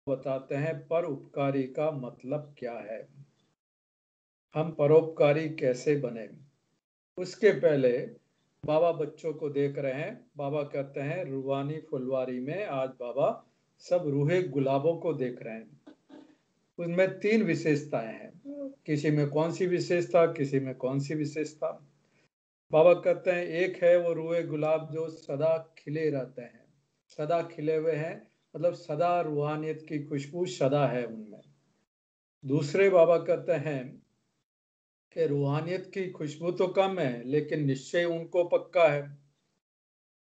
बताते हैं परोपकारी का मतलब क्या है। हम परोपकारी कैसे बने। उसके पहले बाबा बच्चों को देख रहे हैं। बाबा कहते हैं रूहानी फुलवारी में आज बाबा सब रूहे गुलाबों को देख रहे हैं। उनमें 3 विशेषताएं हैं। किसी में कौन सी विशेषता, किसी में कौन सी विशेषता। बाबा कहते हैं एक है वो रूहे गुलाब जो सदा खिले रहते हैं, सदा खिले हुए हैं, मतलब सदा रूहानियत की खुशबू सदा है उनमें। दूसरे बाबा कहते हैं कि रूहानियत की खुशबू तो कम है लेकिन निश्चय उनको पक्का है।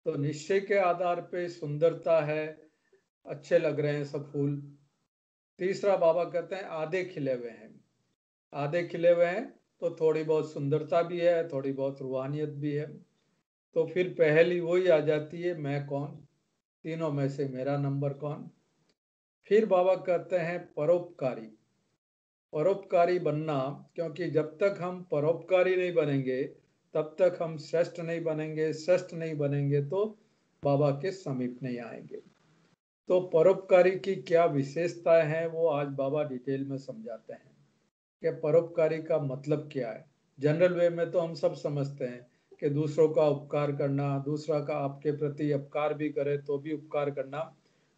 तो निश्चय के आधार पे सुंदरता है, अच्छे लग रहे हैं सब फूल। तीसरा बाबा कहते हैं आधे खिले हुए हैं। आधे खिले हुए हैं तो थोड़ी बहुत सुंदरता भी है, थोड़ी बहुत रूहानियत भी है। तो फिर पहली वही आ जाती है, मैं कौन, तीनों में से मेरा नंबर कौन। फिर बाबा कहते हैं परोपकारी। परोपकारी बनना, क्योंकि जब तक हम परोपकारी नहीं बनेंगे तब तक हम श्रेष्ठ नहीं बनेंगे। श्रेष्ठ नहीं बनेंगे तो बाबा के समीप नहीं आएंगे। तो परोपकारी की क्या विशेषताएं हैं वो आज बाबा डिटेल में समझाते हैं कि परोपकारी का मतलब क्या है। जनरल वे में तो हम सब समझते हैं कि दूसरों का उपकार करना, दूसरा का आपके प्रति अपकार भी करे तो भी उपकार करना,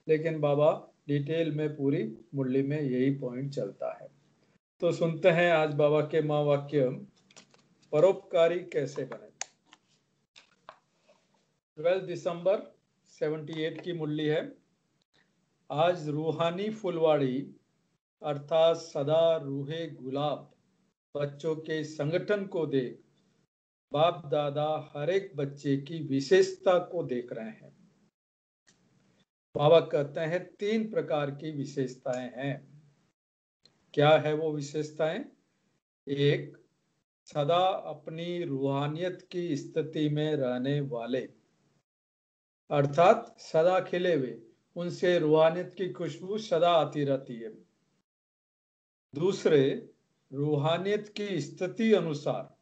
लेकिन बाबा डिटेल में पूरी मुरली में यही पॉइंट चलता है। तो सुनते हैं आज बाबा के महावाक्य, परोपकारी कैसे बने। 12 दिसंबर 78 की मुरली है। आज रूहानी फुलवाड़ी अर्थात सदा रूहे गुलाब बच्चों के संगठन को देख बाप दादा हर एक बच्चे की विशेषता को देख रहे हैं। बाबा कहते हैं 3 प्रकार की विशेषताएं हैं। क्या है वो विशेषताएं। एक, सदा अपनी रूहानियत की स्थिति में रहने वाले, अर्थात सदा खिले हुए, उनसे रूहानियत की खुशबू सदा आती रहती है। दूसरे, रूहानियत की स्थिति अनुसार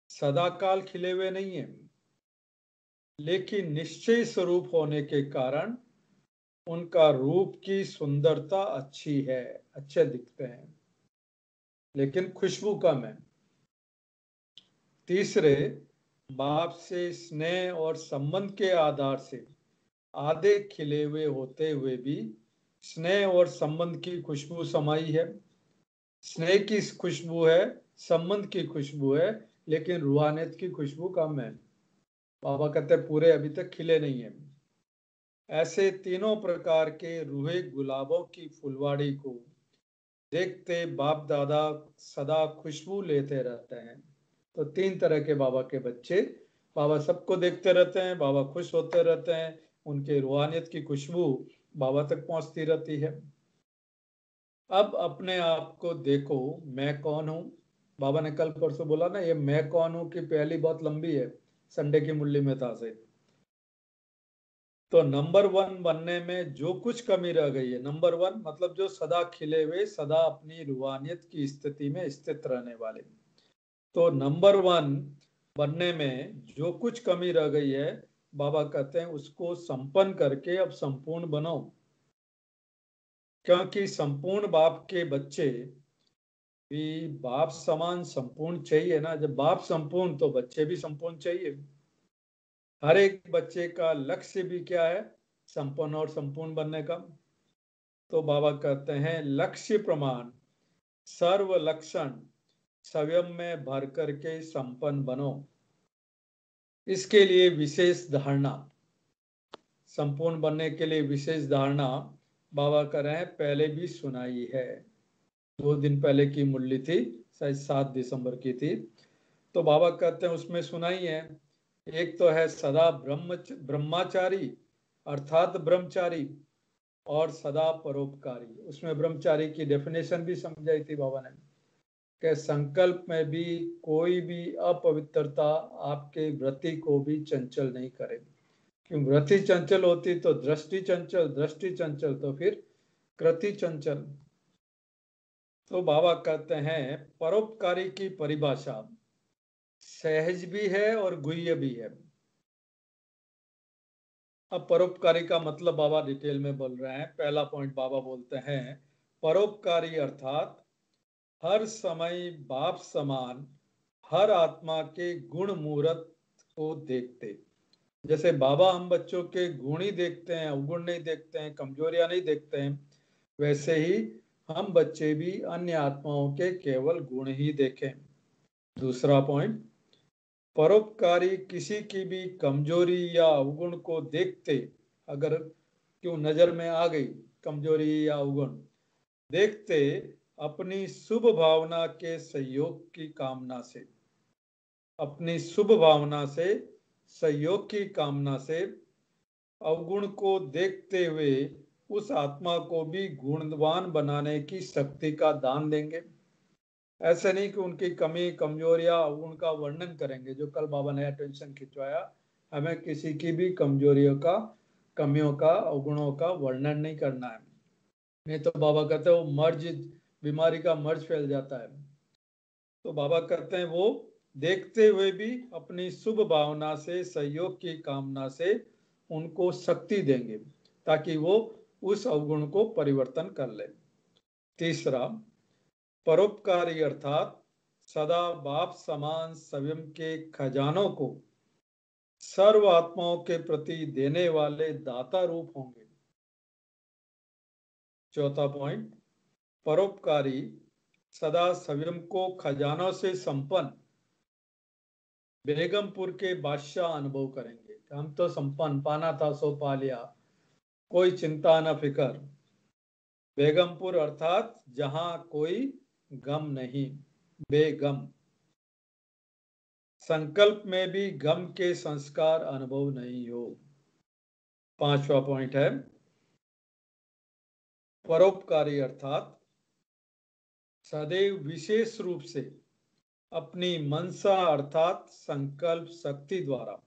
सदाकाल खिले हुए नहीं है, लेकिन निश्चय स्वरूप होने के कारण उनका रूप की सुंदरता अच्छी है, अच्छे दिखते हैं, लेकिन खुशबू कम है। तीसरे, बाप से स्नेह और संबंध के आधार से आधे खिले हुए होते हुए भी स्नेह और संबंध की खुशबू समाई है। स्नेह की खुशबू है, संबंध की खुशबू है, लेकिन रूहानियत की खुशबू कम है। बाबा कहते हैं पूरे अभी तक खिले नहीं है। ऐसे तीनों प्रकार के रूहे गुलाबों की फुलवाड़ी को देखते बाप दादा सदा खुशबू लेते रहते हैं। तो 3 तरह के बाबा के बच्चे, बाबा सबको देखते रहते हैं, बाबा खुश होते रहते हैं, उनके रूहानियत की खुशबू बाबा तक पहुंचती रहती है। अब अपने आप को देखो, मैं कौन हूं। बाबा ने कल परसों बोला ना, ये मैं कौन हूं की पहली बहुत लंबी है, संडे की मुरली में था से। तो नंबर 1 बनने में जो कुछ कमी रह गई है, नंबर 1 मतलब जो सदा खिले हुए, सदा अपनी रूहानियत की स्थिति में स्थित रहने वाले। तो नंबर 1 बनने में जो कुछ कमी रह गई है, बाबा कहते हैं उसको संपन्न करके अब संपूर्ण बनो। क्योंकि संपूर्ण बाप के बच्चे भी बाप समान संपूर्ण चाहिए ना। जब बाप संपूर्ण तो बच्चे भी संपूर्ण चाहिए। हर एक बच्चे का लक्ष्य भी क्या है, संपन्न और संपूर्ण बनने का। तो बाबा कहते हैं लक्ष्य प्रमाण सर्व लक्षण स्वयं में भर करके संपन्न बनो। इसके लिए विशेष धारणा, संपूर्ण बनने के लिए विशेष धारणा बाबा कर रहे हैं, पहले भी सुनाई है। 2 दिन पहले की मुरली थी, शायद 7 दिसंबर की थी। तो बाबा कहते हैं उसमें सुनाई है। एक तो है सदा ब्रह्मचारी अर्थात ब्रह्मचारी, और सदा परोपकारी। उसमें ब्रह्मचारी की डेफिनेशन भी समझाई थी बाबा ने कि संकल्प में भी कोई भी अपवित्रता आपके वृत्ति को भी चंचल नहीं करे। क्यों वृत्ति चंचल होती तो दृष्टि चंचल, दृष्टि चंचल तो फिर कृति चंचल। तो बाबा कहते हैं परोपकारी की परिभाषा सहज भी है और गुह्य भी है। अब परोपकारी का मतलब बाबा डिटेल में बोल रहे हैं। पहला पॉइंट बाबा बोलते हैं, परोपकारी अर्थात हर समय बाप समान हर आत्मा के गुण मूर्त को देखते। जैसे बाबा हम बच्चों के गुण ही देखते हैं, अवगुण नहीं देखते हैं, कमजोरियां नहीं देखते हैं, वैसे ही हम बच्चे भी अन्य आत्माओं के केवल गुण ही देखें। दूसरा पॉइंट, परोपकारी किसी की भी कमजोरी या अवगुण को देखते, अगर क्यों नजर में आ गई कमजोरी या अवगुण, देखते अपनी शुभ भावना के सहयोग की कामना से, अपनी शुभ भावना से सहयोग की कामना से अवगुण को देखते हुए उस आत्मा को भी गुणवान बनाने की शक्ति का दान देंगे। ऐसे नहीं कि उनकी कमी कमजोरियां उनका वर्णन करेंगे, जो कल बाबा ने अटेंशन खिंचवाया, हमें किसी की भी कमजोरियों का, कमियों का, अवगुणों का वर्णन नहीं करना है, नहीं तो बाबा कहते हैं वो मर्ज, बीमारी का मर्ज फैल जाता है। तो बाबा कहते हैं वो देखते हुए भी अपनी शुभ भावना से सहयोग की कामना से उनको शक्ति देंगे ताकि वो उस अवगुण को परिवर्तन कर ले। तीसरा, परोपकारी अर्थात सदा बाप समान स्वयं के खजानों को सर्व आत्माओं के प्रति देने वाले दाता रूप होंगे। चौथा पॉइंट, परोपकारी सदा स्वयं को खजानों से संपन्न बेगमपुर के बादशाह अनुभव करेंगे। हम तो संपन्न, पाना था सो पा लिया, कोई चिंता न फिकर। बेगमपुर अर्थात जहां कोई गम नहीं, बेगम। संकल्प में भी गम के संस्कार अनुभव नहीं हो। पांचवा पॉइंट है, परोपकारी अर्थात सदैव विशेष रूप से अपनी मनसा अर्थात संकल्प शक्ति द्वारा,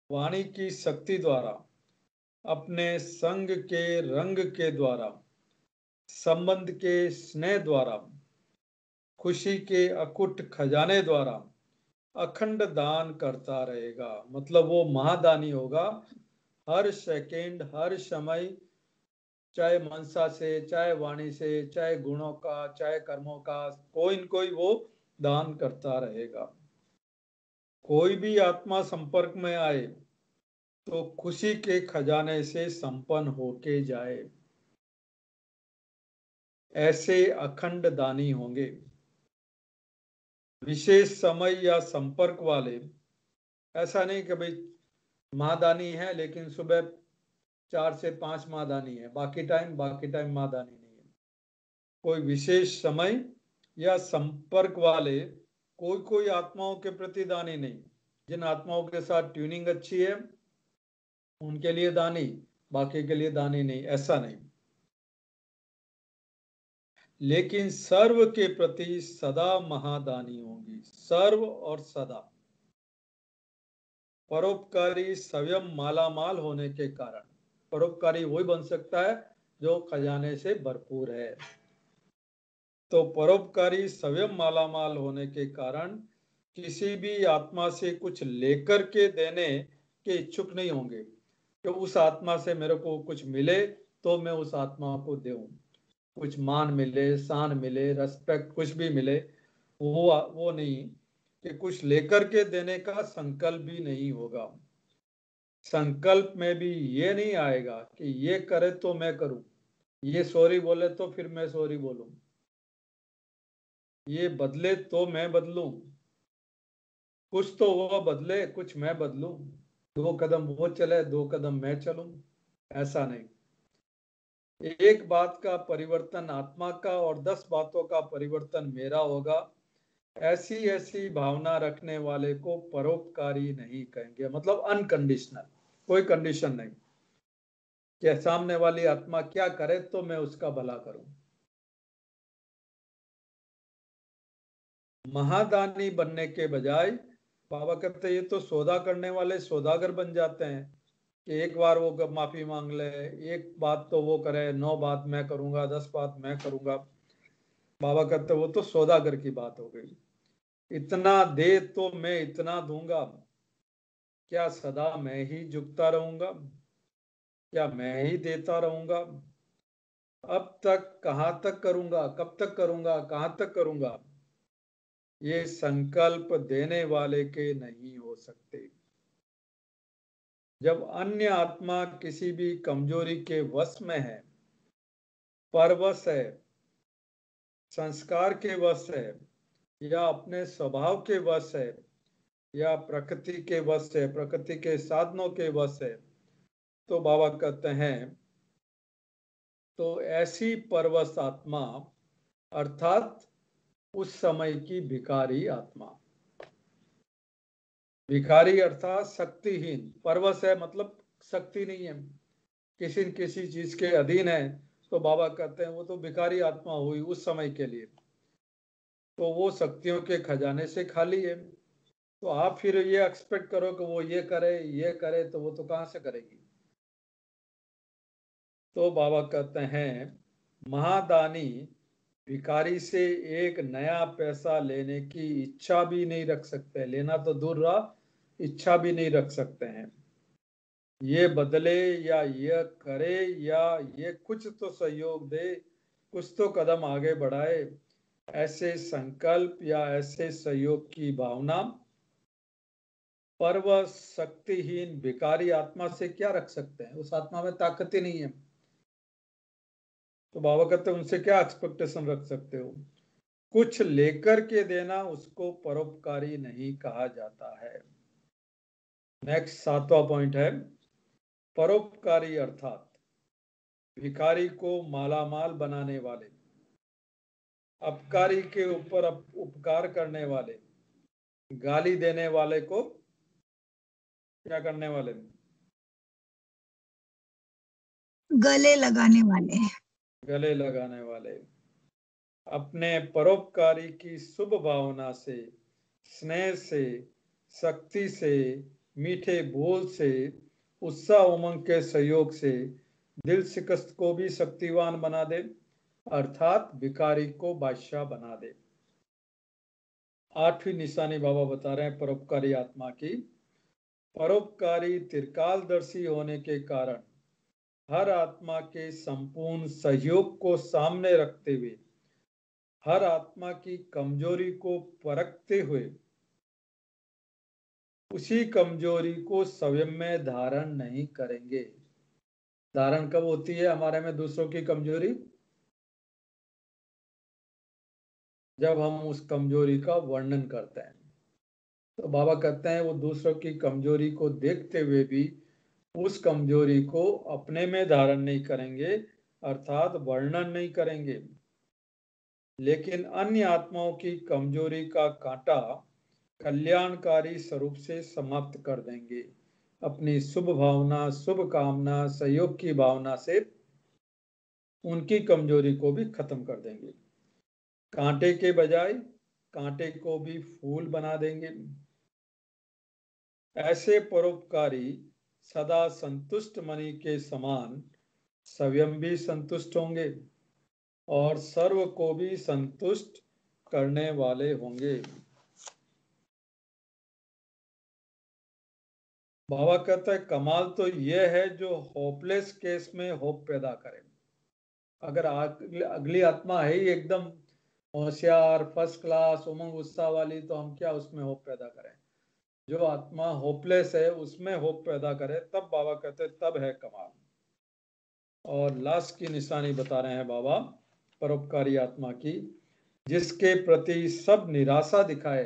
वाणी की शक्ति द्वारा, अपने संग के रंग के द्वारा, संबंध के स्नेह द्वारा, खुशी के अकुट खजाने द्वारा अखंड दान करता रहेगा। मतलब वो महादानी होगा, हर सेकेंड हर समय, चाहे मनसा से, चाहे वाणी से, चाहे गुणों का, चाहे कर्मों का, कोई न कोई वो दान करता रहेगा। कोई भी आत्मा संपर्क में आए तो खुशी के खजाने से संपन्न होके जाए, ऐसे अखंड दानी होंगे। विशेष समय या संपर्क वाले, ऐसा नहीं कि भाई महादानी है लेकिन सुबह 4 से 5 महादानी है, बाकी टाइम महादानी नहीं है। कोई विशेष समय या संपर्क वाले कोई कोई आत्माओं के प्रति दानी नहीं, जिन आत्माओं के साथ ट्यूनिंग अच्छी है उनके लिए दानी, बाकी के लिए दानी नहीं, ऐसा नहीं। लेकिन सर्व के प्रति सदा महादानी होंगी, सर्व और सदा। परोपकारी स्वयं मालामाल होने के कारण, परोपकारी वही बन सकता है जो खजाने से भरपूर है। तो परोपकारी स्वयं मालामाल होने के कारण किसी भी आत्मा से कुछ लेकर के देने के इच्छुक नहीं होंगे कि उस आत्मा से मेरे को कुछ मिले तो मैं उस आत्मा को दूं, कुछ मान मिले, शान मिले, रेस्पेक्ट कुछ भी मिले, वो नहीं, कि कुछ लेकर के देने का संकल्प भी नहीं होगा। संकल्प में भी ये नहीं आएगा कि ये करे तो मैं करूं, ये सॉरी बोले तो फिर मैं सॉरी बोलूं, ये बदले तो मैं बदलूं, कुछ तो वो बदले कुछ मैं बदलूं, 2 कदम वो चले 2 कदम मैं चलूं, ऐसा नहीं। एक बात का परिवर्तन आत्मा का और 10 बातों का परिवर्तन मेरा होगा, ऐसी ऐसी भावना रखने वाले को परोपकारी नहीं कहेंगे। मतलब अनकंडीशनल, कोई कंडीशन नहीं कि सामने वाली आत्मा क्या करे तो मैं उसका भला करूं। महादानी बनने के बजाय बाबा कहते हैं ये तो सौदा करने वाले सौदागर बन जाते हैं कि एक बार वो माफी मांग ले, एक बात तो वो करे, 9 बात मैं करूंगा, 10 बात मैं करूंगा। बाबा कहते वो तो सौदागर की बात हो गई। इतना दे तो मैं इतना दूंगा, क्या सदा मैं ही झुकता रहूंगा? क्या मैं ही देता रहूंगा? अब तक कहाँ तक करूंगा, कब तक करूंगा, कहाँ तक करूंगा? ये संकल्प देने वाले के नहीं हो सकते। जब अन्य आत्मा किसी भी कमजोरी के वश में है, परवश है, संस्कार के वश है, या अपने स्वभाव के वश है, या प्रकृति के वश है, प्रकृति के साधनों के वश है, तो बाबा कहते हैं तो ऐसी परवश आत्मा अर्थात उस समय की भिखारी आत्मा, भिखारी अर्थात शक्तिहीन, परवश है मतलब शक्ति नहीं है, किसी न किसी चीज के अधीन है, तो बाबा कहते हैं वो तो भिखारी आत्मा हुई उस समय के लिए, तो वो शक्तियों के खजाने से खाली है। तो आप फिर ये एक्सपेक्ट करो कि वो ये करे, तो वो तो कहां से करेगी? तो बाबा कहते हैं महादानी भिखारी से एक नया पैसा लेने की इच्छा भी नहीं रख सकते, लेना तो दूर रहा, इच्छा भी नहीं रख सकते हैं। ये बदले या ये करे या ये कुछ तो सहयोग दे, कुछ तो कदम आगे बढ़ाए, ऐसे संकल्प या ऐसे सहयोग की भावना परवश शक्तिहीन भिखारी आत्मा से क्या रख सकते हैं? उस आत्मा में ताकत ही नहीं है, तो बाबा कहते हैं उनसे क्या एक्सपेक्टेशन रख सकते हो? कुछ लेकर के देना उसको परोपकारी नहीं कहा जाता है। नेक्स्ट 7वां पॉइंट है परोपकारी अर्थात भिखारी को मालामाल बनाने वाले, अपकारी के ऊपर उपकार करने वाले, गाली देने वाले को क्या करने वाले? गले लगाने वाले, गले लगाने वाले। अपने परोपकारी की शुभ भावना से, स्नेह से, शक्ति से, मीठे बोल से, उत्साह उमंग के सहयोग से दिल शिकस्त को भी शक्तिवान बना दे, अर्थात भिखारी को बादशाह बना दे। 8वीं निशानी बाबा बता रहे हैं परोपकारी आत्मा की। परोपकारी त्रिकालदर्शी होने के कारण हर आत्मा के संपूर्ण सहयोग को सामने रखते हुए, हर आत्मा की कमजोरी को परखते हुए उसी कमजोरी को स्वयं में धारण नहीं करेंगे। धारण कब होती है हमारे में दूसरों की कमजोरी? जब हम उस कमजोरी का वर्णन करते हैं। तो बाबा कहते हैं वो दूसरों की कमजोरी को देखते हुए भी उस कमजोरी को अपने में धारण नहीं करेंगे, अर्थात वर्णन नहीं करेंगे, लेकिन अन्य आत्माओं की कमजोरी का कांटा कल्याणकारी स्वरूप से समाप्त कर देंगे। अपनी शुभ भावना, शुभ कामना, सहयोग की भावना से उनकी कमजोरी को भी खत्म कर देंगे। कांटे के बजाय कांटे को भी फूल बना देंगे। ऐसे परोपकारी सदा संतुष्ट मणि के समान स्वयं भी संतुष्ट होंगे और सर्व को भी संतुष्ट करने वाले होंगे। बाबा कहता है कमाल तो यह है जो होपलेस केस में होप पैदा करे। अगर अगली आत्मा है ही एकदम होशियार, फर्स्ट क्लास, उमंग उत्साह वाली, तो हम क्या उसमें होप पैदा करें? जो आत्मा होपलेस है उसमें होप पैदा करे, तब बाबा कहते हैं तब है कमाल। और लास्ट की निशानी बता रहे हैं बाबा परोपकारी आत्मा की, जिसके प्रति सब निराशा दिखाए।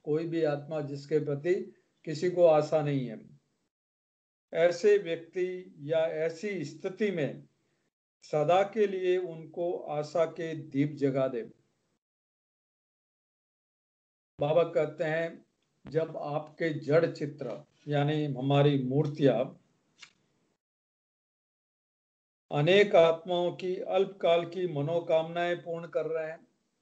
कोई भी आत्मा जिसके प्रति किसी को आशा नहीं है, ऐसे व्यक्ति या ऐसी स्थिति में सदा के लिए उनको आशा के दीप जगा दे। बाबा कहते हैं जब आपके जड़ चित्र यानी हमारी मूर्तियां अनेक आत्माओं की अल्पकाल की मनोकामनाएं पूर्ण कर रहे हैं,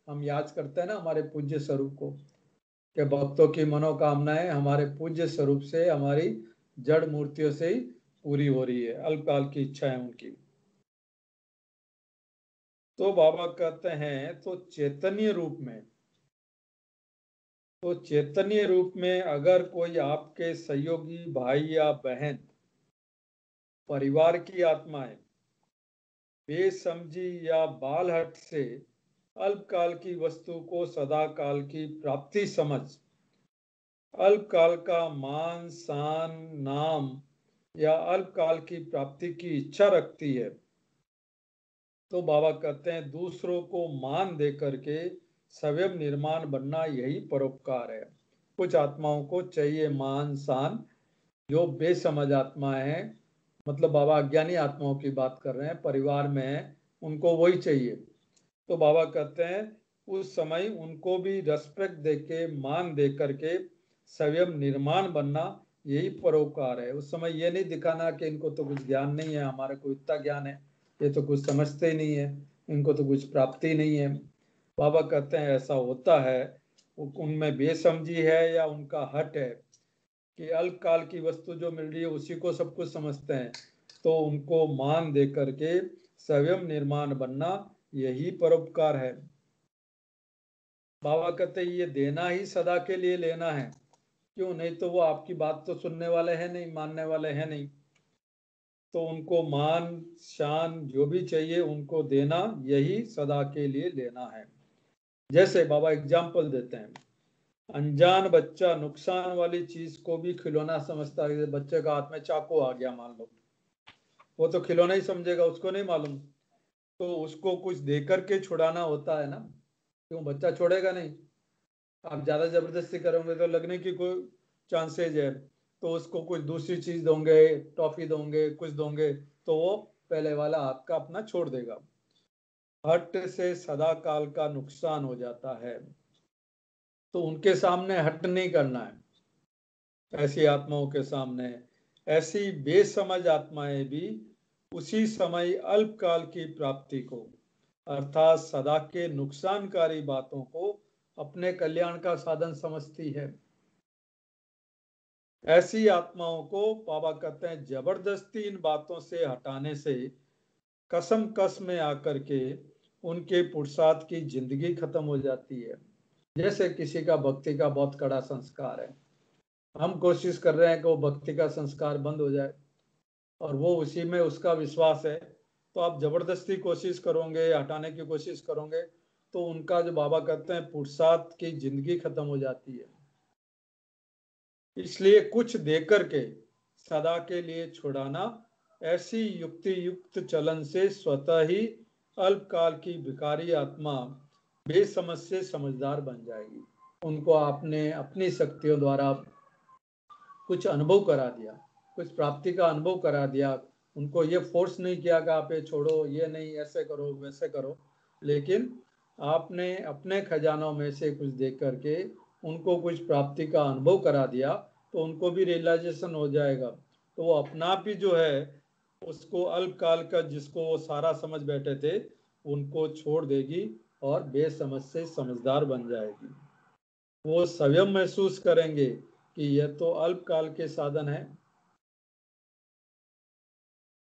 हम याद करते हैं ना हमारे पूज्य स्वरूप को, कि भक्तों की मनोकामनाएं हमारे पूज्य स्वरूप से, हमारी जड़ मूर्तियों से ही पूरी हो रही है, अल्पकाल की इच्छा है उनकी। तो बाबा कहते हैं तो चैतन्य रूप में, तो चैतन्य रूप में अगर कोई आपके सहयोगी भाई या बहन परिवार की आत्माएं बेसमझी या बालहट से अल्पकाल की वस्तु को सदा काल की प्राप्ति समझ अल्पकाल का मान शान नाम या अल्पकाल की प्राप्ति की इच्छा रखती है, तो बाबा कहते हैं दूसरों को मान दे करके स्वयं निर्माण बनना यही परोपकार है। कुछ आत्माओं को चाहिए मान शान, जो बेसमझ आत्माएं हैं, मतलब बाबा अज्ञानी आत्माओं की बात कर रहे हैं, परिवार में है, उनको वही चाहिए। तो बाबा कहते हैं उस समय उनको भी रेस्पेक्ट देके मान दे करके स्वयं निर्माण बनना यही परोपकार है। उस समय ये नहीं दिखाना कि इनको तो कुछ ज्ञान नहीं है, हमारे को इतना ज्ञान है, ये तो कुछ समझते ही नहीं है, इनको तो कुछ प्राप्ति नहीं है। बाबा कहते हैं ऐसा होता है, उनमें बेसमझी है या उनका हट है कि अल्पकाल की वस्तु जो मिल रही है उसी को सब कुछ समझते हैं, तो उनको मान दे करके स्वयं निर्माण बनना यही परोपकार है। बाबा कहते ये देना ही सदा के लिए लेना है, क्यों, नहीं तो वो आपकी बात तो सुनने वाले हैं नहीं, मानने वाले हैं नहीं। तो उनको मान शान जो भी चाहिए उनको देना यही सदा के लिए लेना है। जैसे बाबा एग्जाम्पल देते हैं, अनजान बच्चा नुकसान वाली चीज को भी खिलौना समझता है। बच्चे का हाथ में चाकू आ गया मान लो, वो तो खिलौना ही समझेगा, उसको नहीं मालूम, तो उसको कुछ दे करके छुड़ाना होता है ना, क्यों, बच्चा छोड़ेगा नहीं। आप ज्यादा जबरदस्ती करोगे तो लगने की कोई चांसेज है, तो उसको कुछ दूसरी चीज दोगे, टॉफी दोगे, कुछ दोगे, तो वो पहले वाला हाथ का अपना छोड़ देगा। हट से सदा काल का नुकसान हो जाता है, तो उनके सामने हट नहीं करना है। ऐसी आत्माओं के सामने, ऐसी बेसमझ आत्माएं भी उसी समय अल्पकाल की प्राप्ति को अर्थात सदा के नुकसानकारी बातों को अपने कल्याण का साधन समझती है। ऐसी आत्माओं को बाबा कहते हैं जबरदस्ती इन बातों से हटाने से कसम कस में आकर के उनके पुरुषार्थ की जिंदगी खत्म हो जाती है। जैसे किसी का भक्ति का बहुत कड़ा संस्कार है, हम कोशिश कर रहे हैं कि वो भक्ति का संस्कार बंद हो जाए, और वो उसी में उसका विश्वास है, तो आप जबरदस्ती कोशिश करोगे, हटाने की कोशिश करोगे, तो उनका जो बाबा कहते हैं पुरुषार्थ की जिंदगी खत्म हो जाती है। इसलिए कुछ देकर के सदा के लिए छुड़ाना, ऐसी युक्ति युक्त चलन से स्वतः ही अल्पकाल की भिखारी आत्मा बेसमझ से समझदार बन जाएगी। उनको आपने अपनी शक्तियों द्वारा कुछ अनुभव करा दिया, कुछ प्राप्ति का अनुभव करा दिया, उनको ये फोर्स नहीं किया कि आप ये छोड़ो, ये नहीं, ऐसे करो वैसे करो, लेकिन आपने अपने खजानों में से कुछ दे करके उनको कुछ प्राप्ति का अनुभव करा दिया, तो उनको भी रियलाइजेशन हो जाएगा, तो वो अपना आप ही जो है उसको अल्पकाल का जिसको वो सारा समझ बैठे थे उनको छोड़ देगी और बेसमझ से समझदार बन जाएगी। वो स्वयं महसूस करेंगे कि यह तो अल्पकाल के साधन है।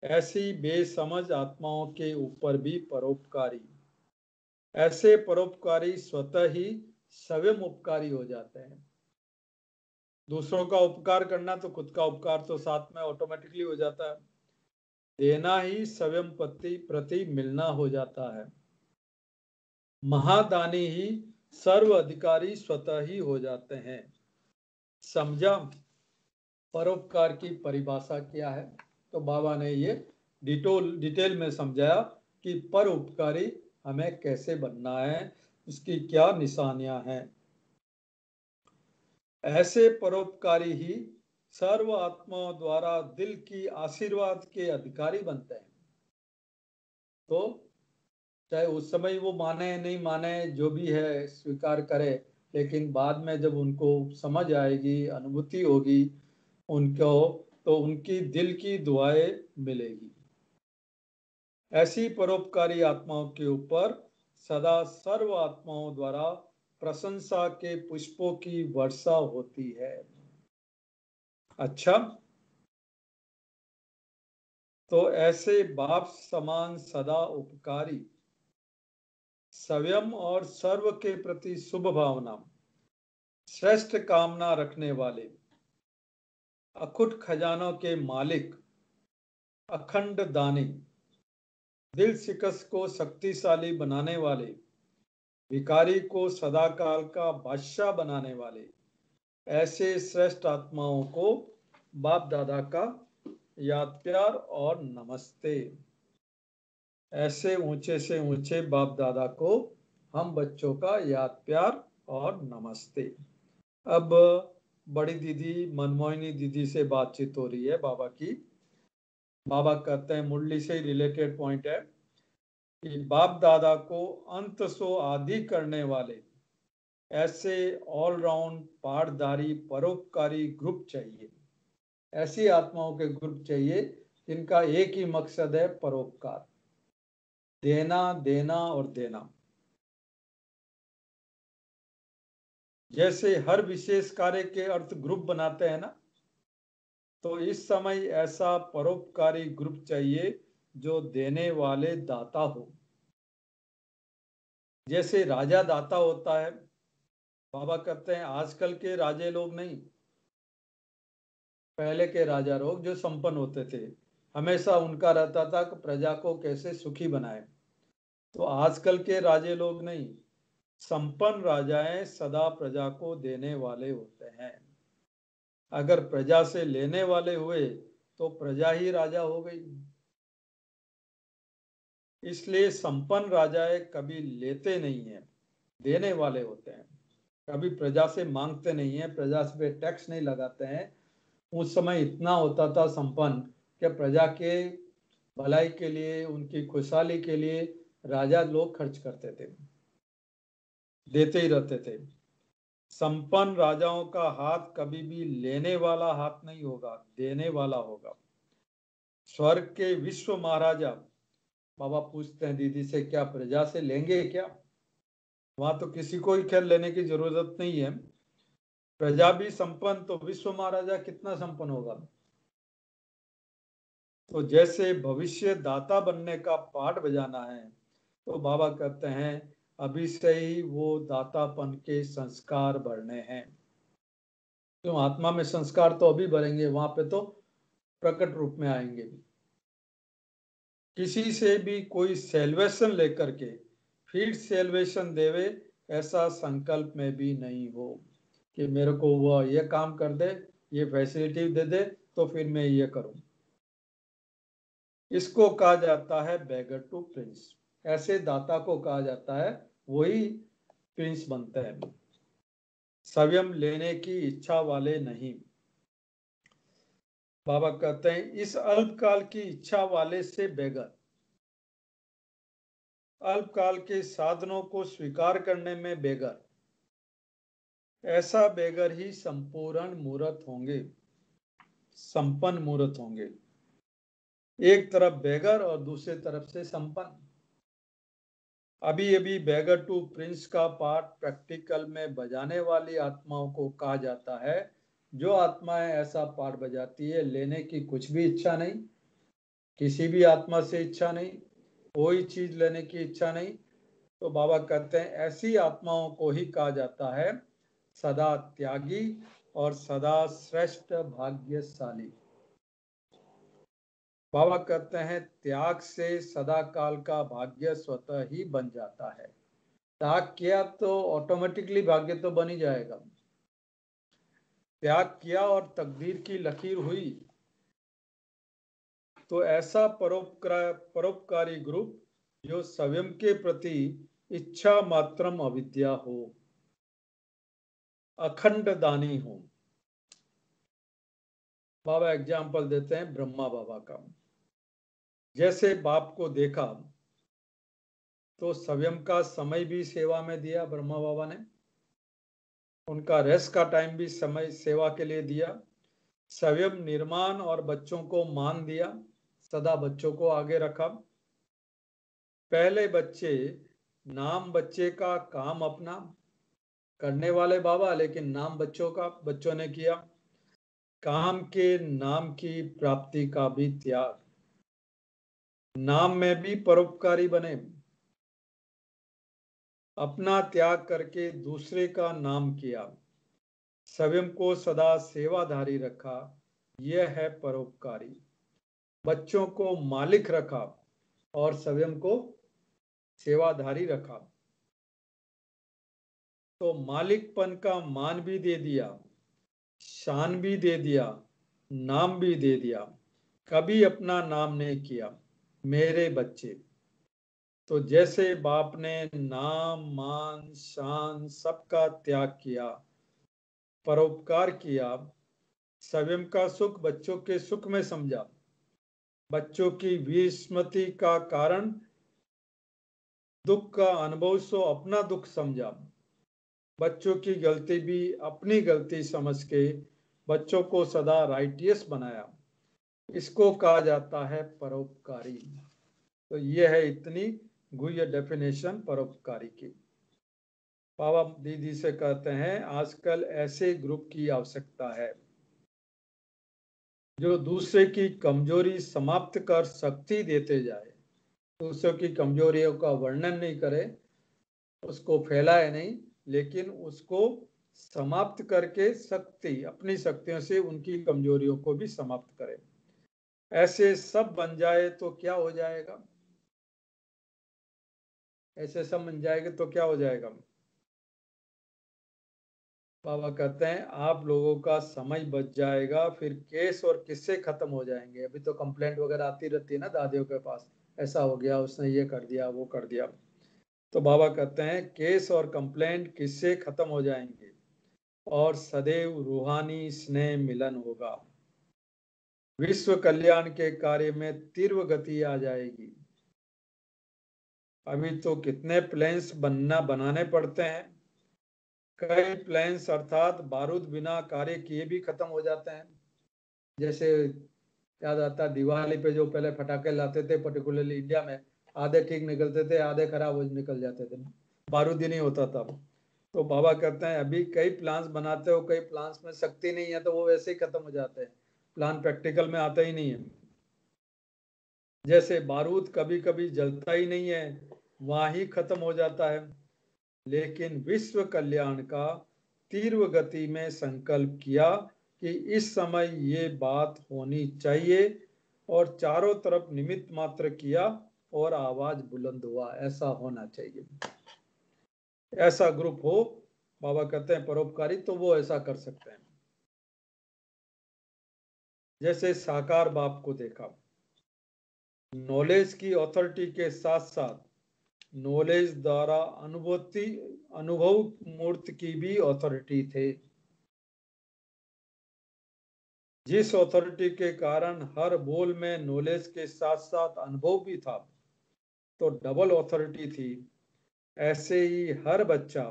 ऐसी बेसमझ आत्माओं के ऊपर भी परोपकारी, ऐसे परोपकारी स्वतः ही स्वयं उपकारी हो जाते हैं। दूसरों का उपकार करना तो खुद का उपकार तो साथ में ऑटोमेटिकली हो जाता है, देना ही स्वयं प्रति मिलना हो जाता है। महादानी ही सर्व अधिकारी स्वतः ही हो जाते हैं। समझा परोपकार की परिभाषा क्या है? तो बाबा ने ये डिटेल में समझाया कि परोपकारी हमें कैसे बनना है, उसकी क्या निशानियां हैं। ऐसे परोपकारी ही सर्व आत्माओं द्वारा दिल की आशीर्वाद के अधिकारी बनते हैं। तो चाहे उस समय वो माने नहीं माने, जो भी है स्वीकार करे, लेकिन बाद में जब उनको समझ आएगी, अनुभूति होगी उनको, तो उनकी दिल की दुआएं मिलेगी। ऐसी परोपकारी आत्माओं के ऊपर सदा सर्व आत्माओं द्वारा प्रशंसा के पुष्पों की वर्षा होती है। अच्छा, तो ऐसे बाप समान सदा उपकारी, स्वयं और सर्व के प्रति शुभ भावना, श्रेष्ठ कामना रखने वाले, अखुट खजानों के मालिक, अखंड दानी, दिल शिकस्त को शक्तिशाली बनाने वाले, भिखारी को सदाकाल का बादशाह बनाने वाले, ऐसे श्रेष्ठ आत्माओं को बाप दादा का याद प्यार और नमस्ते। ऐसे ऊंचे से ऊंचे बाप दादा को हम बच्चों का याद प्यार और नमस्ते। अब बड़ी दीदी मनमोहिनी दीदी से बातचीत हो रही है बाबा की। बाबा कहते हैं, मुरली से रिलेटेड पॉइंट है कि बाप दादा को अंत सो आदि करने वाले ऐसे ऑलराउंड पाठधारी परोपकारी ग्रुप चाहिए। ऐसी आत्माओं के ग्रुप चाहिए जिनका एक ही मकसद है परोपकार, देना देना और देना। जैसे हर विशेष कार्य के अर्थ ग्रुप बनाते हैं ना, तो इस समय ऐसा परोपकारी ग्रुप चाहिए जो देने वाले दाता हो। जैसे राजा दाता होता है, बाबा कहते हैं आजकल के राजे लोग नहीं, पहले के राजा लोग जो संपन्न होते थे, हमेशा उनका रहता था कि प्रजा को कैसे सुखी बनाए। तो आजकल के राजे लोग नहीं, संपन्न राजाएं सदा प्रजा को देने वाले होते हैं। अगर प्रजा से लेने वाले हुए तो प्रजा ही राजा हो गई। इसलिए संपन्न राजाएं कभी लेते नहीं हैं, देने वाले होते हैं। कभी प्रजा से मांगते नहीं है, प्रजा पे टैक्स नहीं लगाते हैं। उस समय इतना होता था संपन्न कि प्रजा के भलाई के लिए, उनकी खुशहाली के लिए राजा लोग खर्च करते थे, देते ही रहते थे। संपन्न राजाओं का हाथ कभी भी लेने वाला हाथ नहीं होगा, देने वाला होगा। स्वर्ग के विश्व महाराजा, बाबा पूछते हैं दीदी से, क्या प्रजा से लेंगे क्या? वहां तो किसी को ही खैर लेने की जरूरत नहीं है। प्रजा भी संपन्न तो विश्व महाराजा कितना संपन्न होगा। तो जैसे भविष्य दाता बनने का पाठ बजाना है, तो बाबा कहते हैं अभी से ही वो दातापन के संस्कार बढ़ने हैं। तो आत्मा में संस्कार तो अभी बढ़ेंगे, वहां पे तो प्रकट रूप में आएंगे भी। किसी से भी कोई सेल्वेशन लेकर के फिर सेल्वेशन देवे, ऐसा संकल्प में भी नहीं हो कि मेरे को वो ये काम कर दे, ये फैसिलिटी दे दे तो फिर मैं ये करूं। इसको कहा जाता है बेगर टू प्रिंस। ऐसे दाता को कहा जाता है वही प्रिंस बनते हैं, स्वयं लेने की इच्छा वाले नहीं। बाबा कहते हैं इस अल्पकाल की इच्छा वाले से बेगर, अल्पकाल के साधनों को स्वीकार करने में बेगर, ऐसा बेगर ही संपूर्ण मूर्त होंगे, संपन्न मूर्त होंगे। एक तरफ बेगर और दूसरे तरफ से संपन्न। अभी अभी बेगर टू प्रिंस का पाठ प्रैक्टिकल में बजाने वाली आत्माओं को कहा जाता है। जो आत्माएं ऐसा पाठ बजाती है, लेने की कुछ भी इच्छा नहीं, किसी भी आत्मा से इच्छा नहीं, कोई चीज लेने की इच्छा नहीं, तो बाबा कहते हैं ऐसी आत्माओं को ही कहा जाता है सदा त्यागी और सदा श्रेष्ठ भाग्यशाली। बाबा कहते हैं त्याग से सदा काल का भाग्य स्वतः ही बन जाता है। त्याग किया तो ऑटोमेटिकली भाग्य तो बन ही जाएगा। त्याग किया और तकदीर की लकीर हुई, तो ऐसा परोपकारी ग्रुप जो स्वयं के प्रति इच्छा मात्रम अविद्या हो, अखंड दानी हो। बाबा एग्जाम्पल देते हैं ब्रह्मा बाबा का। जैसे बाप को देखा तो स्वयं का समय भी सेवा में दिया ब्रह्मा बाबा ने, उनका रेस्ट का टाइम भी समय सेवा के लिए दिया, स्वयं निर्माण और बच्चों को मान दिया, सदा बच्चों को आगे रखा। पहले बच्चे नाम बच्चे का काम अपना करने वाले बाबा, लेकिन नाम बच्चों का बच्चों ने किया। काम के नाम की प्राप्ति का भी त्याग, नाम में भी परोपकारी बने, अपना त्याग करके दूसरे का नाम किया, स्वयं को सदा सेवाधारी रखा। यह है परोपकारी। बच्चों को मालिक रखा और स्वयं को सेवाधारी रखा। तो मालिकपन का मान भी दे दिया, शान भी दे दिया, नाम भी दे दिया। कभी अपना नाम नहीं किया, मेरे बच्चे। तो जैसे बाप ने नाम मान शान सबका त्याग किया, परोपकार किया, स्वयं का सुख बच्चों के सुख में समझा, बच्चों की विस्मृति का कारण दुख का अनुभव सो अपना दुख समझा, बच्चों की गलती भी अपनी गलती समझ के बच्चों को सदा राइटियस बनाया। इसको कहा जाता है परोपकारी। तो ये है इतनी गुह्य डेफिनेशन परोपकारी की। बाबा दीदी से कहते हैं आजकल ऐसे ग्रुप की आवश्यकता है जो दूसरे की कमजोरी समाप्त कर शक्ति देते जाए, दूसरों की कमजोरियों का वर्णन नहीं करे, उसको फैलाए नहीं, लेकिन उसको समाप्त करके शक्ति अपनी शक्तियों से उनकी कमजोरियों को भी समाप्त करे। ऐसे सब बन जाए तो क्या हो जाएगा? ऐसे सब बन जाएंगे तो क्या हो जाएगा? बाबा कहते हैं आप लोगों का समय बच जाएगा, फिर केस और किस्से खत्म हो जाएंगे। अभी तो कंप्लेंट वगैरह आती रहती है ना दादियों के पास, ऐसा हो गया, उसने ये कर दिया, वो कर दिया। तो बाबा कहते हैं केस और कंप्लेंट किस्से खत्म हो जाएंगे और सदैव रूहानी स्नेह मिलन होगा। विश्व कल्याण के कार्य में तीव्र गति आ जाएगी। अभी तो कितने प्लेन्स बनाने पड़ते हैं, कई प्लेन्स अर्थात बारूद बिना कार्य किए भी खत्म हो जाते हैं। जैसे याद आता दिवाली पे जो पहले फटाके लाते थे पर्टिकुलरली इंडिया में, आधे ठीक निकलते थे, आधे खराब हो निकल जाते थे, बारूद ही नहीं होता था। तो बाबा कहते हैं अभी कई प्लान्स बनाते हो, कई प्लान्स में शक्ति नहीं है तो वो वैसे ही खत्म हो जाते हैं, प्लान प्रैक्टिकल में आता ही नहीं है। जैसे बारूद कभी कभी जलता ही नहीं है, वहां ही खत्म हो जाता है। लेकिन विश्व कल्याण का तीव्र गति में संकल्प किया कि इस समय ये बात होनी चाहिए, और चारों तरफ निमित्त मात्र किया और आवाज बुलंद हुआ, ऐसा होना चाहिए। ऐसा ग्रुप हो, बाबा कहते हैं परोपकारी, तो वो ऐसा कर सकते हैं। जैसे साकार बाप को देखा, नॉलेज की अथॉरिटी के साथ साथ नॉलेज द्वारा अनुभव मूर्त की भी अथॉरिटी थे। जिस अथॉरिटी के कारण हर बोल में नॉलेज के साथ साथ अनुभव भी था, तो डबल अथॉरिटी थी। ऐसे ही हर बच्चा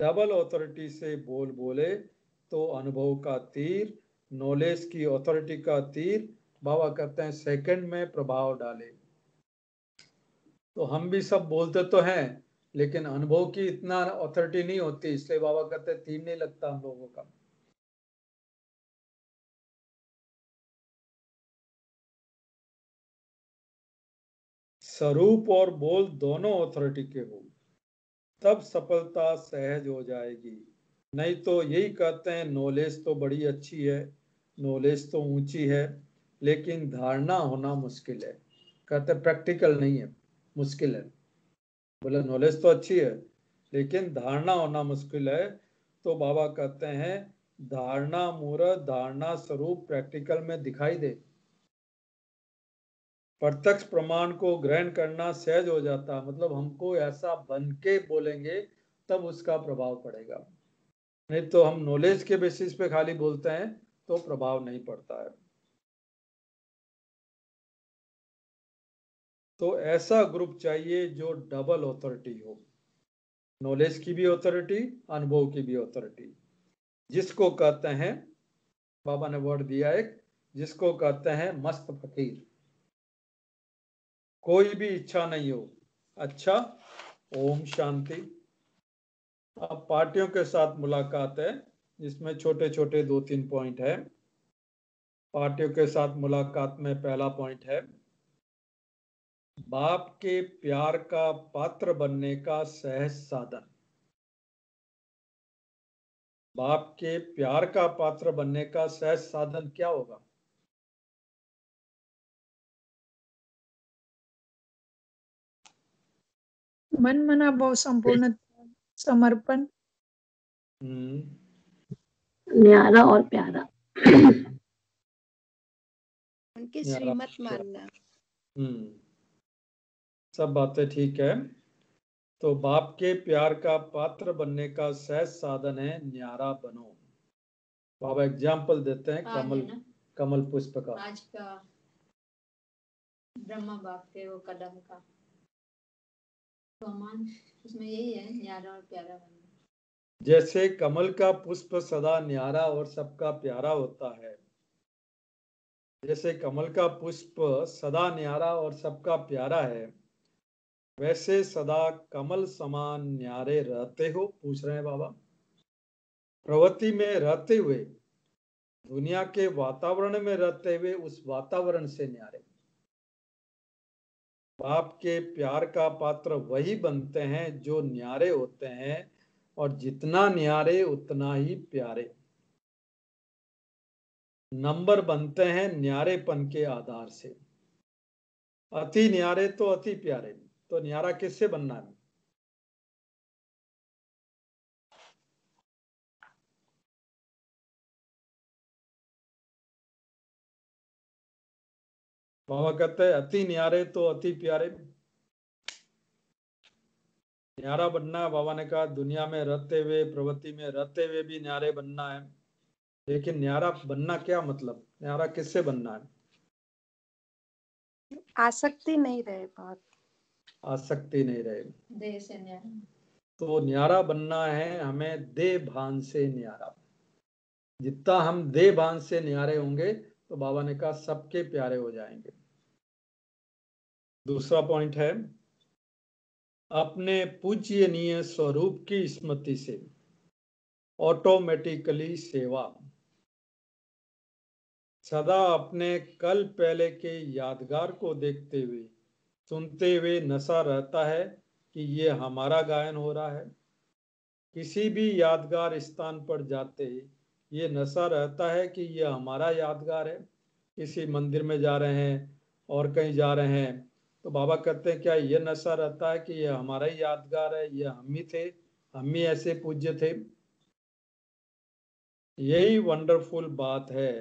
डबल अथॉरिटी से बोल बोले तो अनुभव का तीर, नॉलेज की अथॉरिटी का तीर, बाबा कहते हैं सेकंड में प्रभाव डाले। तो हम भी सब बोलते तो हैं, लेकिन अनुभव की इतना अथॉरिटी नहीं होती, इसलिए बाबा कहते हैं तीर नहीं लगता हम लोगों का। स्वरूप और बोल दोनों अथॉरिटी के हो, तब सफलता सहज हो जाएगी। नहीं तो यही कहते हैं नॉलेज तो बड़ी अच्छी है, नॉलेज तो ऊंची है, लेकिन धारणा होना मुश्किल है। कहते प्रैक्टिकल नहीं है, मुश्किल है। बोले नॉलेज तो अच्छी है लेकिन धारणा होना मुश्किल है। तो बाबा कहते हैं धारणा मूर्त, धारणा स्वरूप प्रैक्टिकल में दिखाई दे, प्रत्यक्ष प्रमाण को ग्रहण करना सहज हो जाता, मतलब हमको ऐसा बन के बोलेंगे तब उसका प्रभाव पड़ेगा। नहीं तो हम नॉलेज के बेसिस पे खाली बोलते हैं तो प्रभाव नहीं पड़ता है। तो ऐसा ग्रुप चाहिए जो डबल ऑथोरिटी हो, नॉलेज की भी ऑथोरिटी, अनुभव की भी ऑथोरिटी। जिसको कहते हैं, बाबा ने वर्ड दिया एक, जिसको कहते हैं मस्त फकीर। कोई भी इच्छा नहीं हो। अच्छा, ओम शांति। अब पार्टियों के साथ मुलाकात है, जिसमें छोटे छोटे 2-3 पॉइंट है। पार्टियों के साथ मुलाकात में पहला पॉइंट है बाप के प्यार का पात्र बनने का सहज साधन। बाप के प्यार का पात्र बनने का सहज साधन क्या होगा? मन मना भाव संपूर्ण समर्पण। न्यारा और प्यारा। उनकी श्रीमत मानना। सब बातें ठीक है। तो बाप के प्यार का पात्र बनने का सहज साधन है न्यारा बनो। बाबा एग्जाम्पल देते हैं कमल पुष्प का। आज का ब्रह्मा बाप के वो कदम का तो अमान उसमें यही है, न्यारा और प्यारा बनना। जैसे कमल का पुष्प सदा न्यारा और सबका प्यारा होता है, जैसे कमल का पुष्प सदा न्यारा और सबका प्यारा है, वैसे सदा कमल समान न्यारे रहते हो। पूछ रहे हैं बाबा, प्रवृत्ति में रहते हुए, दुनिया के वातावरण में रहते हुए उस वातावरण से न्यारे। बाप के प्यार का पात्र वही बनते हैं जो न्यारे होते हैं, और जितना न्यारे उतना ही प्यारे। नंबर बनते हैं न्यारेपन के आधार से। अति न्यारे तो अति प्यारे। तो न्यारा किससे बनना है? बाबा कहते हैं अति न्यारे तो अति प्यारे। न्यारा बनना है। बाबा ने कहा दुनिया में रहते हुए, प्रवृत्ति में रहते हुए भी न्यारे बनना है। लेकिन न्यारा बनना क्या मतलब? न्यारा किससे बनना है? आसक्ति नहीं रहे, बहुत आसक्ति नहीं रहे। देह से न्यारा। तो न्यारा बनना है हमें देह भान से न्यारा। जितना हम देह भान से न्यारे होंगे तो बाबा ने कहा सबके प्यारे हो जाएंगे। दूसरा पॉइंट है अपने पूज्यनीय स्वरूप की स्मृति से ऑटोमेटिकली सेवा। सदा अपने कल पहले के यादगार को देखते हुए, सुनते हुए नशा रहता है कि ये हमारा गायन हो रहा है। किसी भी यादगार स्थान पर जाते ही ये नशा रहता है कि ये हमारा यादगार है। किसी मंदिर में जा रहे हैं और कहीं जा रहे हैं तो बाबा कहते हैं क्या ये नशा रहता है कि ये हमारा ही यादगार है, ये हम ही थे, हम ही ऐसे पूज्य थे। यही वंडरफुल बात है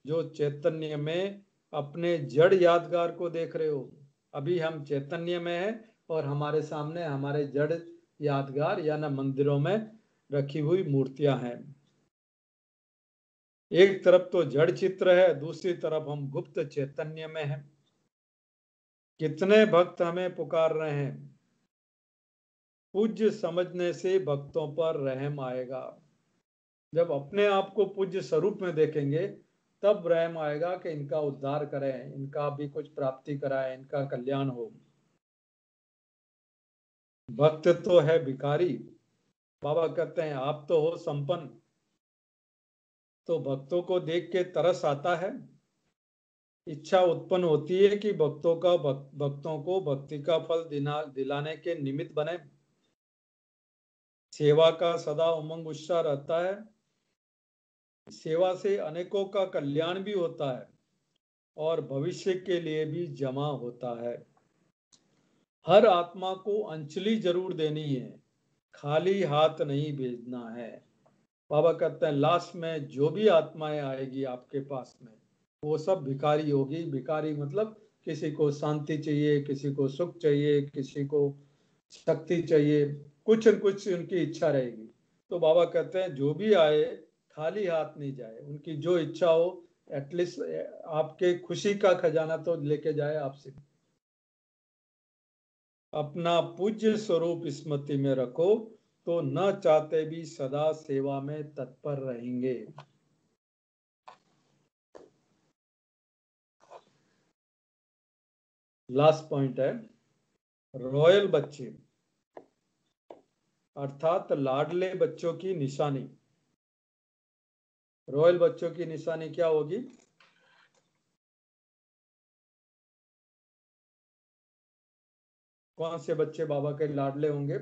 जो चैतन्य में अपने जड़ यादगार को देख रहे हो। अभी हम चैतन्य में हैं और हमारे सामने हमारे जड़ यादगार या ना मंदिरों में रखी हुई मूर्तियां हैं। एक तरफ तो जड़ चित्र है, दूसरी तरफ हम गुप्त चैतन्य में हैं। कितने भक्त हमें पुकार रहे हैं। पूज्य समझने से भक्तों पर रहम आएगा। जब अपने आप को पूज्य स्वरूप में देखेंगे तब रहम आएगा कि इनका उद्धार करें, इनका भी कुछ प्राप्ति कराएं, इनका कल्याण हो। भक्त तो है भिखारी। बाबा कहते हैं आप तो हो संपन्न। तो भक्तों को देख के तरस आता है, इच्छा उत्पन्न होती है कि भक्तों को भक्ति का फल दिलाने के निमित्त बने। सेवा का सदा उमंग उत्साह रहता है। सेवा से अनेकों का कल्याण भी होता है और भविष्य के लिए भी जमा होता है। हर आत्मा को अंजलि जरूर देनी है, खाली हाथ नहीं भेजना है। बाबा कहते हैं लास्ट में जो भी आत्माएं आएगी आपके पास में वो सब भिखारी होगी। भिखारी मतलब किसी को शांति चाहिए, किसी को सुख चाहिए, किसी को शक्ति चाहिए, कुछ न कुछ उनकी इच्छा रहेगी। तो बाबा कहते हैं जो भी आए खाली हाथ नहीं जाए, उनकी जो इच्छा हो एटलीस्ट आपके खुशी का खजाना तो लेके जाए आपसे। अपना पूज्य स्वरूप स्मृति में रखो तो न चाहते भी सदा सेवा में तत्पर रहेंगे। लास्ट पॉइंट है रॉयल बच्चे अर्थात लाडले बच्चों की निशानी। रॉयल बच्चों की निशानी क्या होगी? कौन से बच्चे बाबा के लाडले होंगे?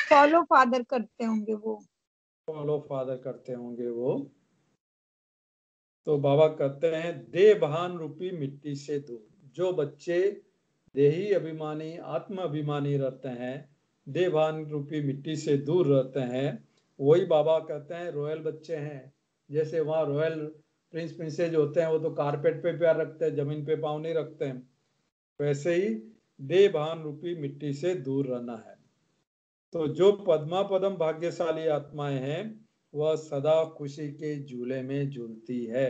फॉलो फादर करते होंगे वो। फॉलो फादर करते होंगे वो। तो बाबा कहते हैं देवभान रूपी मिट्टी से दूर। जो बच्चे देही अभिमानी आत्म अभिमानी रहते हैं, देहभान रूपी मिट्टी से दूर रहते हैं, वही बाबा कहते हैं रॉयल बच्चे हैं। जैसे वहाँ रॉयल प्रिंस प्रिंसेज होते हैं, वो तो कारपेट पे पैर रखते हैं, जमीन पे पाँव नहीं रखते हैं। वैसे ही देहभान रूपी मिट्टी से दूर रहना है। तो जो पद्मा पदम भाग्यशाली आत्माएं हैं वह सदा खुशी के झूले में झूलती है।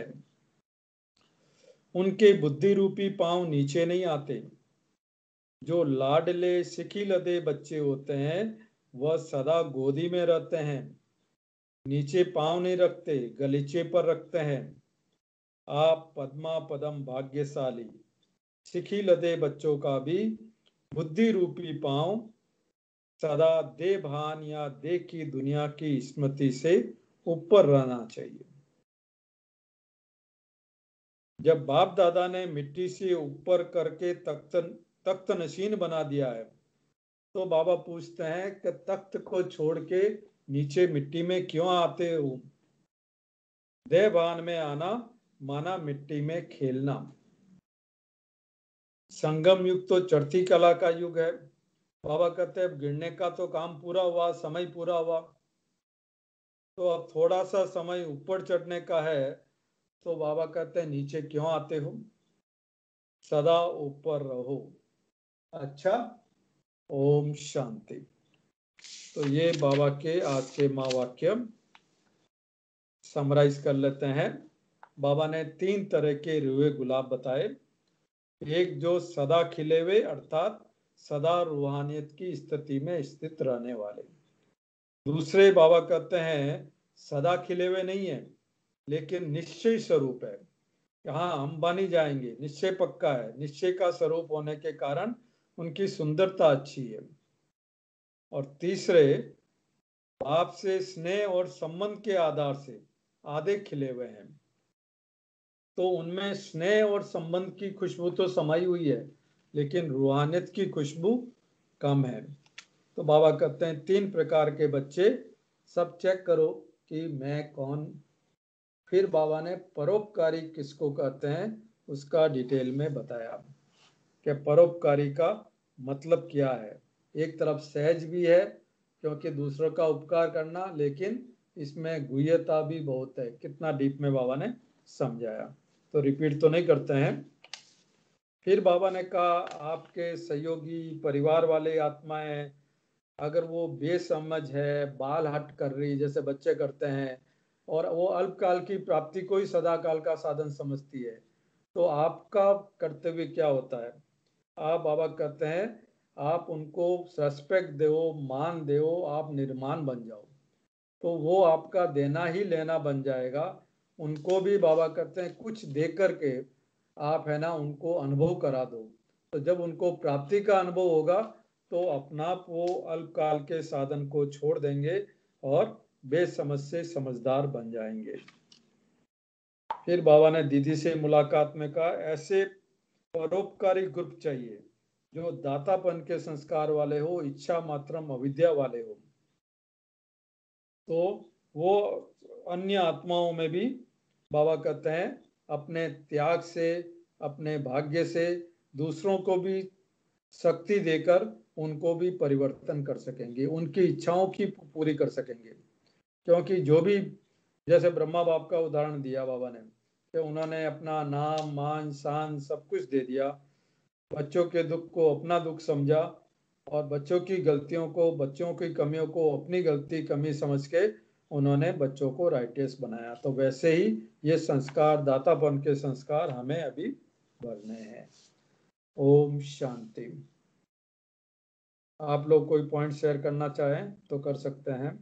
उनके बुद्धि रूपी पांव नीचे नहीं आते। जो लाडले सिखी लदे बच्चे होते हैं वह सदा गोदी में रहते हैं, नीचे पांव नहीं रखते, गलीचे पर रखते हैं। आप पद्मा पदम भाग्यशाली सिखी लदे बच्चों का भी बुद्धि रूपी पांव सदा देह भान या देह की दुनिया की स्मृति से ऊपर रहना चाहिए। जब बाप दादा ने मिट्टी से ऊपर करके तख्त नशीन बना दिया है, तो बाबा पूछते हैं कि तख्त को छोड़ के नीचे मिट्टी में क्यों आते हो? देहभान में आना माना मिट्टी में खेलना। संगम युग तो चढ़ती कला का युग है। बाबा कहते हैं गिरने का तो काम पूरा हुआ, समय पूरा हुआ, तो अब थोड़ा सा समय ऊपर चढ़ने का है। तो बाबा कहते हैं नीचे क्यों आते हो, सदा ऊपर रहो। अच्छा, ओम शांति। तो ये बाबा के आज के महावाक्य समराइज कर लेते हैं। बाबा ने 3 तरह के रुए गुलाब बताए। एक जो सदा खिले हुए अर्थात सदा रूहानियत की स्थिति में स्थित रहने वाले। दूसरे बाबा कहते हैं सदा खिले हुए नहीं है, लेकिन निश्चय स्वरूप है। हाँ, हम बन जाएंगे, निश्चय पक्का है। निश्चय का स्वरूप होने के कारण उनकी सुंदरता अच्छी है। और तीसरे, आपसे स्नेह और संबंध के आधार से आधे खिले हुए हैं, तो उनमें स्नेह और संबंध की खुशबू तो समाई हुई है, लेकिन रूहानियत की खुशबू कम है। तो बाबा कहते हैं 3 प्रकार के बच्चे, सब चेक करो कि मैं कौन। फिर बाबा ने परोपकारी किसको कहते हैं उसका डिटेल में बताया कि परोपकारी का मतलब क्या है। एक तरफ सहज भी है क्योंकि दूसरों का उपकार करना, लेकिन इसमें गुह्यता भी बहुत है। कितना डीप में बाबा ने समझाया, तो रिपीट तो नहीं करते हैं। फिर बाबा ने कहा आपके सहयोगी परिवार वाले आत्माएं अगर वो बेसमझ है, बाल हट कर रही जैसे बच्चे करते हैं, और वो अल्पकाल की प्राप्ति को ही सदाकाल का साधन समझती है, तो आपका कर्तव्य क्या होता है? आप बाबा कहते हैं आप उनको रेस्पेक्ट दो, मान दो, आप निर्माण बन जाओ, तो वो आपका देना ही लेना बन जाएगा। उनको भी बाबा कहते हैं कुछ दे करके आप है ना उनको अनुभव करा दो, तो जब उनको प्राप्ति का अनुभव होगा तो अपना आप वो अल्पकाल के साधन को छोड़ देंगे और बेसमझ से समझदार बन जाएंगे। फिर बाबा ने दीदी से मुलाकात में कहा ऐसे परोपकारी ग्रुप चाहिए जो दातापन के संस्कार वाले हो, इच्छा मात्रम अविद्या वाले हो। तो वो अन्य आत्माओं में भी बाबा कहते हैं अपने त्याग से, अपने भाग्य से दूसरों को भी शक्ति देकर उनको भी परिवर्तन कर सकेंगे, उनकी इच्छाओं की पूरी कर सकेंगे। क्योंकि जो भी, जैसे ब्रह्मा बाप का उदाहरण दिया बाबा ने कि उन्होंने अपना नाम मान शान सब कुछ दे दिया, बच्चों के दुख को अपना दुख समझा और बच्चों की गलतियों को, बच्चों की कमियों को अपनी गलती कमी समझ के उन्होंने बच्चों को राइटियस बनाया। तो वैसे ही ये संस्कार, दातापन के संस्कार हमें अभी भरने हैं। ओम शांति। आप लोग कोई पॉइंट शेयर करना चाहें तो कर सकते हैं।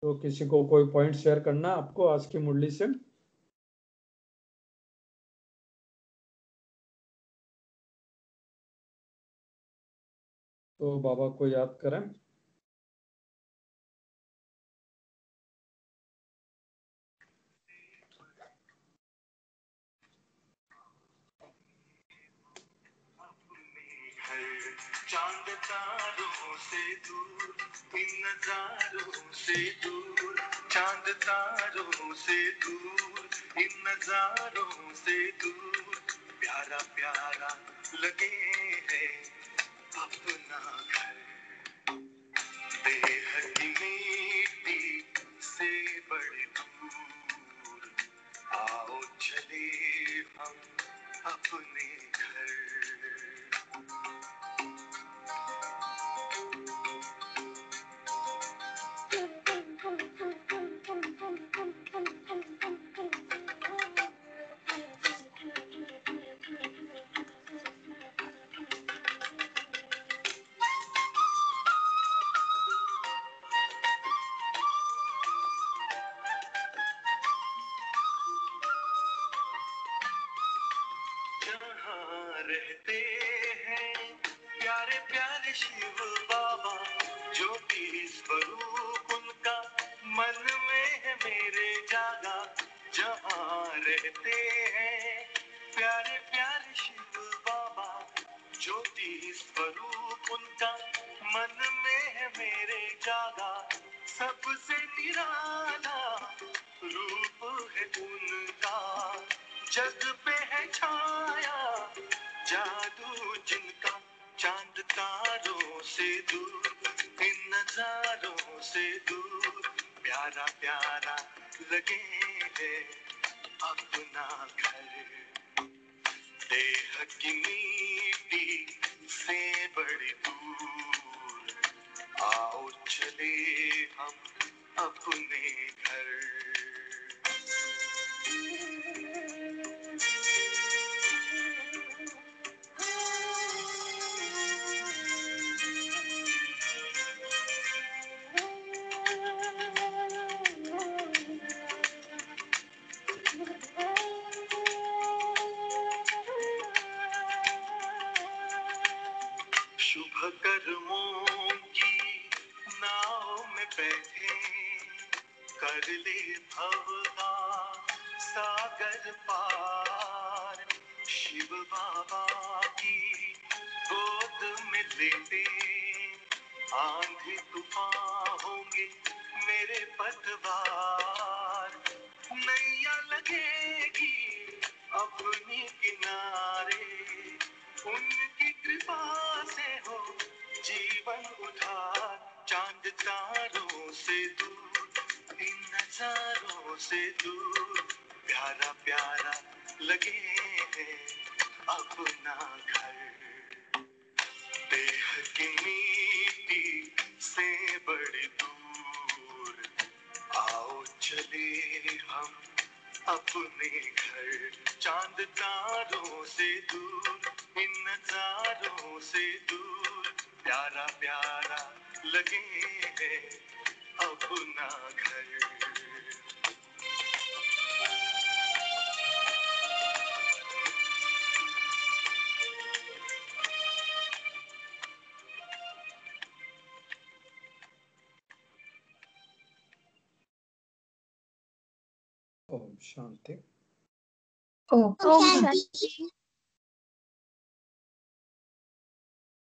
तो किसी को कोई पॉइंट शेयर करना आपको आज की मुरली से? तो बाबा को याद करें। चांद तारों से दूर, इन नजारों से दूर, चांद तारों से दूर, इन नजारों से दूर, प्यारा प्यारा लगे है अपना घर। देह की मिट्टी से बड़ी दूर, आओ चले हम अपने घर। जहाँ रहते हैं प्यारे प्यारे शिव बाबा, ज्योति स्वरूप उनका मन में है मेरे जागा। जहाँ रहते हैं प्यारे प्यारे शिव बाबा, ज्योति स्वरूप उनका मन में है मेरे जागा। सबसे निराला रूप है उनका, जग पे है छाया जादू जिनका। चांद तारों से दूर, इन नजारों से दूर, प्यारा प्यारा लगे है अपना घर। देह की मिट्टी से बड़ी दूर, आओ चले हम अपने घर। शुभ कर्मों की नाव में बैठे, कर ले भव का सागर पार। शिव बाबा की गोद में लेटे, आंधी तूफान होंगे मेरे पतवार। नैया लगेगी अपनी किनारे, उनकी कृपा से हो जीवन उधार। चांद तारों से दूर, इन नजारों से दूर, प्यारा प्यारा लगे है अपना घर। देह की मिट्टी से बड़ी दूर, आओ चले हम अपने घर। चांद तारों से दूर, इन नजारों से दूर, प्यारा प्यारा लगे है अपना घर। ओम शांति। ओम शांति।